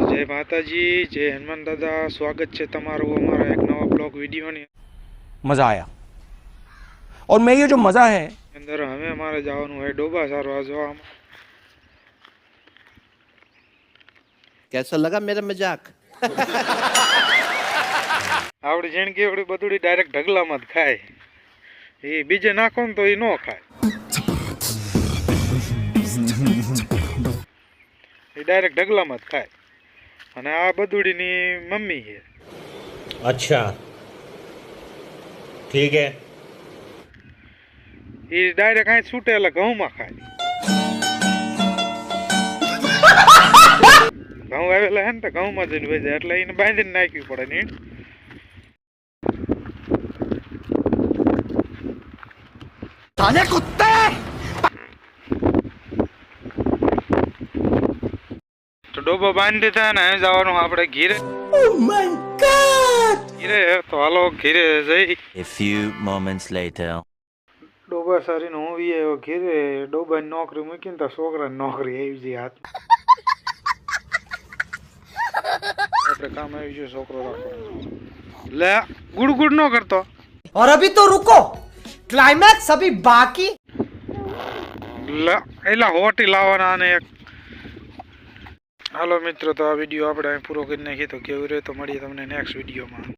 जय माता जी, जय हनुमान दादा। स्वागत है तमारो हमारा एक नवा ब्लॉग वीडियो ने मजा आया। और मैं ये जो मजा है अंदर हमें हमारे जावानु है डोबा सारवा जो हम कैसा लगा मेरा मजाक? आवड़ी जेण के आवड़ी बदुड़ी डायरेक्ट ढगला मत खाए। ये बीजे नाखो तो ये नो खाए, ये डायरेक्ट ढगला मत खाए। અને આ બદુડીની મમ્મી છે। अच्छा ठीक है। એ ડાયરેક્ટ આ છૂટેલા ઘઉંમાં ખાય। ઘઉં આવેલા હે ને તો ઘઉંમાં જઈને વેચે એટલે એને બાંધીને નાખવી પડે ને। साले कुत्ते। तो डोबो बांध देता है ना जवानु આપણે ઘીરે। Oh my God! ઘીરે તો હાલો ઘીરે જઈ। A few moments later. ડોબા સારી નો વી આવ્યો ઘીરે। ડોબાની નોકરી મૂકીને તો છોકરાની નોકરી આવી ગઈ હાથ। આપણે કામ આવી ગયું છોકરો રાખવાનો। લે ગુડ ગુડ નો કરતો। और अभी तो रुको, क्लाइमैक्स अभी बाकी। લે એલા હોટી લાવવાના અને એક। હાલો મિત્રો, તો આ વિડીયો આપણે અહીં પૂરો કરી નાખીએ। તો કેવું રહે તો મળીએ તમને નેક્સ્ટ વિડીયોમાં।